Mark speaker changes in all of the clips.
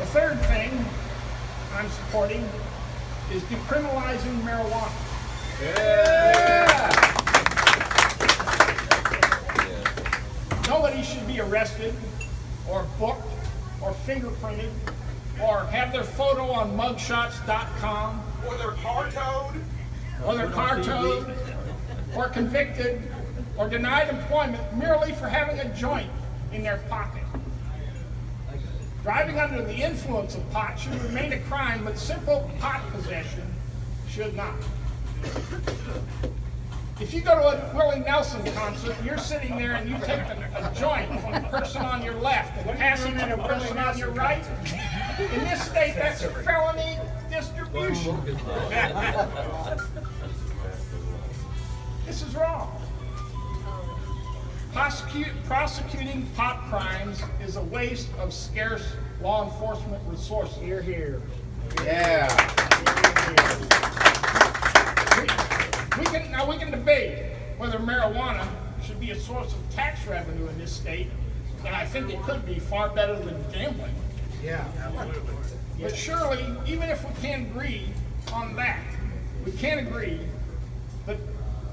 Speaker 1: The third thing I'm supporting is decriminalizing marijuana.
Speaker 2: Yeah.
Speaker 1: Nobody should be arrested or booked or fingerprinted or have their photo on mugshots.com
Speaker 2: Or their car towed.
Speaker 1: Or convicted or denied employment merely for having a joint in their pocket. Driving under the influence of pot should remain a crime, but simple pot possession should not. If you go to a Willie Nelson concert, you're sitting there and you take a joint from the person on your left and pass it to the person on your right, in this state, that's felony distribution. This is wrong. Prosecuting pot crimes is a waste of scarce law enforcement resources.
Speaker 3: Hear, hear.
Speaker 2: Yeah.
Speaker 1: We can debate whether marijuana should be a source of tax revenue in this state, and I think it could be far better than gambling.
Speaker 3: Yeah, absolutely.
Speaker 1: But surely, even if we can't agree on that, we can't agree that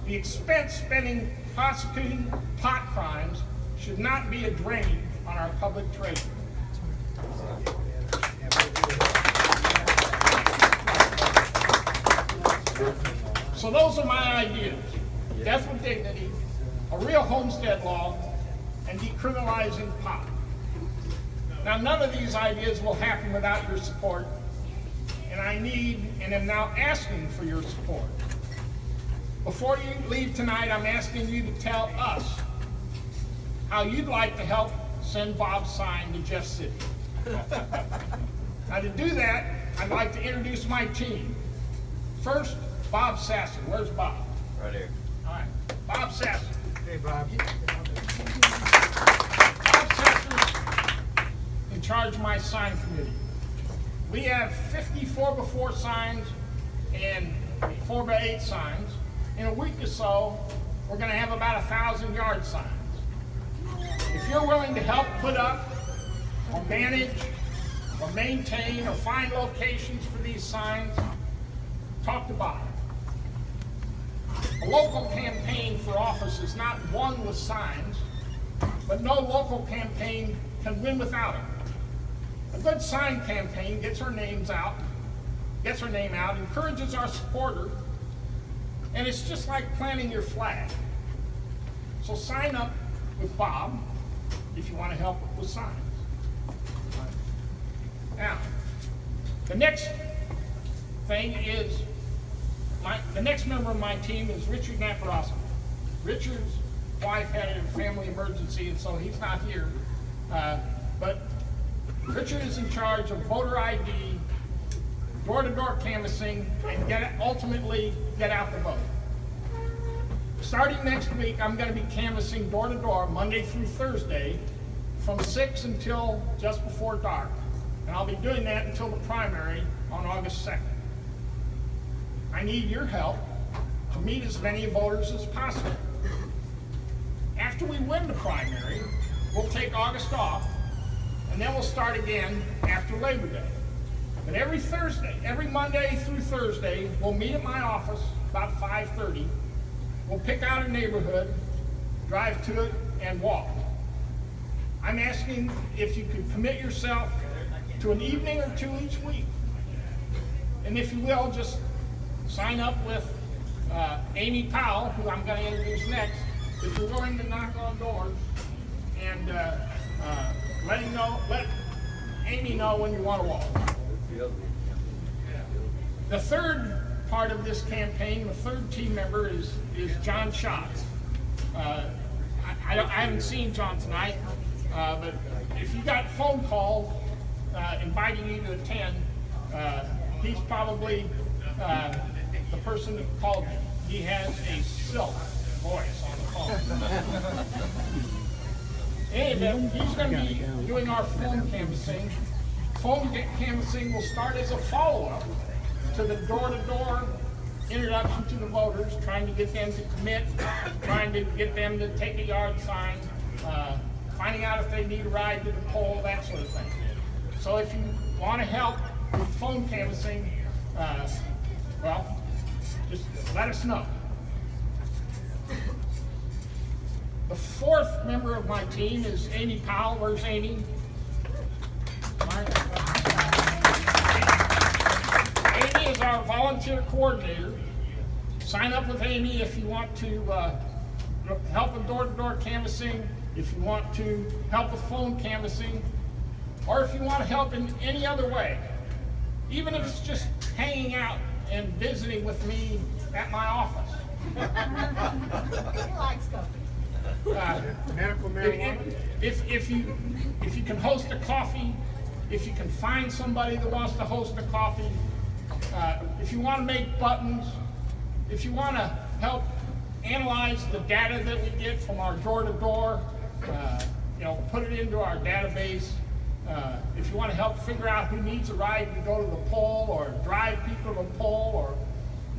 Speaker 1: the expense spending prosecuting pot crimes should not be a drain on our public treasury. So those are my ideas. Death with dignity, a real homestead law, and decriminalizing pot. Now, none of these ideas will happen without your support, and I need and am now asking for your support. Before you leave tonight, I'm asking you to tell us how you'd like to help send Bob's sign to Jeff City. Now, to do that, I'd like to introduce my team. First, Bob Sasser. Where's Bob?
Speaker 4: Right here.
Speaker 1: All right, Bob Sasser.
Speaker 3: Hey, Bob.
Speaker 1: Bob Sasser's in charge of my sign committee. We have 50 4x4 signs and 4x8 signs. In a week or so, we're going to have about 1,000 yard signs. If you're willing to help put up or manage or maintain or find locations for these signs, talk to Bob. A local campaign for office is not won with signs, but no local campaign can win without it. A good sign campaign gets her name out, encourages our supporter, and it's just like planting your flag. So sign up with Bob if you want to help with signs. Now, the next thing is, the next member of my team is Richard Naparasa. Richard's wife had a family emergency, and so he's not here. But Richard is in charge of voter ID, door-to-door canvassing, and ultimately get out the vote. Starting next week, I'm going to be canvassing door-to-door Monday through Thursday from 6 until just before dark. And I'll be doing that until the primary on August 2nd. I need your help to meet as many voters as possible. After we win the primary, we'll take August off, and then we'll start again after Labor Day. But every Thursday, every Monday through Thursday, we'll meet at my office about 5:30. We'll pick out a neighborhood, drive to it, and walk. I'm asking if you could commit yourself to an evening or two each week. And if you will, just sign up with Amy Powell, who I'm going to introduce next, if you're willing to knock on doors and let Amy know when you want to walk. The third part of this campaign, the third team member is John Schatz. I haven't seen John tonight, but if you got phone calls inviting you to attend, he's probably the person that called me. He has a silk voice on the phone. Anyway, he's going to be doing our phone canvassing. Phone canvassing will start as a follow-up to the door-to-door introduction to the voters, trying to get them to commit, trying to get them to take a yard sign, finding out if they need a ride to the poll, that sort of thing. So if you want to help with phone canvassing, well, just let us know. The fourth member of my team is Amy Powell. Where's Amy? Amy is our volunteer coordinator. Sign up with Amy if you want to help with door-to-door canvassing, if you want to help with phone canvassing, or if you want to help in any other way. Even if it's just hanging out and visiting with me at my office.
Speaker 4: He likes company.
Speaker 3: Medical marijuana.
Speaker 1: If you can host a coffee, if you can find somebody that wants to host a coffee, if you want to make buttons, if you want to help analyze the data that we get from our door-to-door, put it into our database. If you want to help figure out who needs a ride to go to the poll, or drive people to the poll,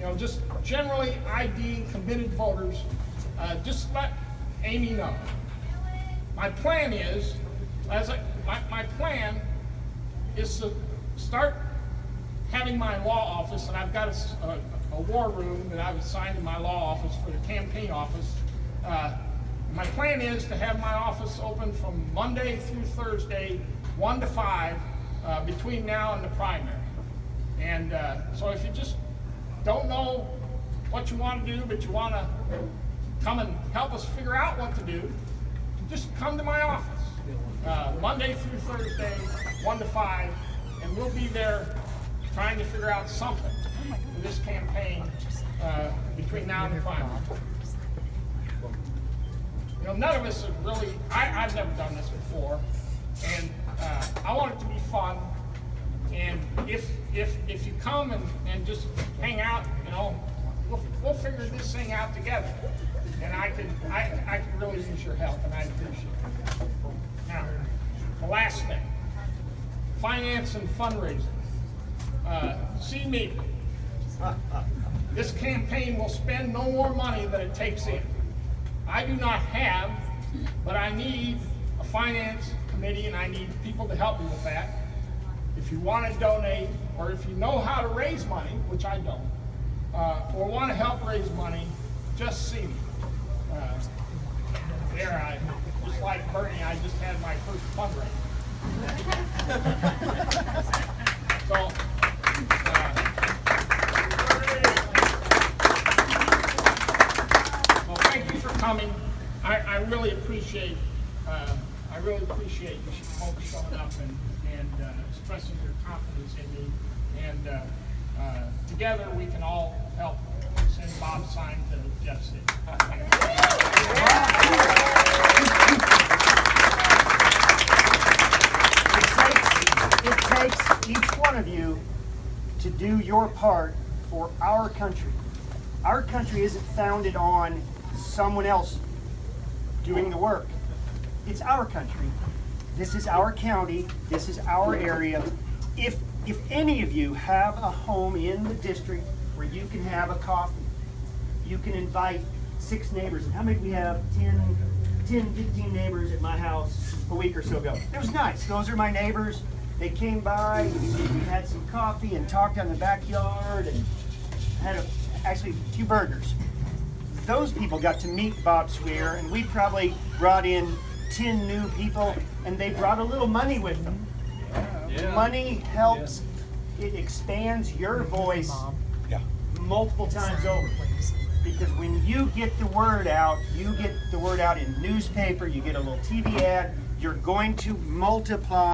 Speaker 1: or just generally ID committed voters, just let Amy know. My plan is, my plan is to start having my law office, and I've got a war room that I've assigned in my law office for the campaign office. My plan is to have my office open from Monday through Thursday, 1 to 5, between now and the primary. And so if you just don't know what you want to do, but you want to come and help us figure out what to do, just come to my office. Monday through Thursday, 1 to 5, and we'll be there trying to figure out something for this campaign between now and the primary. None of us have really, I've never done this before, and I want it to be fun. And if you come and just hang out, we'll figure this thing out together. And I could really use your help, and I appreciate it. Now, the last thing, finance and fundraising. See me. This campaign will spend no more money than it takes in. I do not have, but I need a finance committee, and I need people to help me with that. If you want to donate, or if you know how to raise money, which I don't, or want to help raise money, just see me. Just like Bernie, I just had my first fundraiser. So, well, thank you for coming. I really appreciate you folks showing up and expressing your confidence in me. And together we can all help send Bob's sign to Jeff City.
Speaker 5: It takes each one of you to do your part for our country. Our country isn't founded on someone else doing the work. It's our country. This is our county. This is our area. If any of you have a home in the district where you can have a coffee, you can invite 6 neighbors. How many do we have? 10, 15 neighbors at my house a week or so ago. It was nice. Those are my neighbors. They came by, we had some coffee and talked in the backyard and had actually a few burgers. Those people got to meet Bob Sweere, and we probably brought in 10 new people, and they brought a little money with them. Money helps, it expands your voice multiple times over. Because when you get the word out, you get the word out in newspaper, you get a little TV ad, you're going to multiply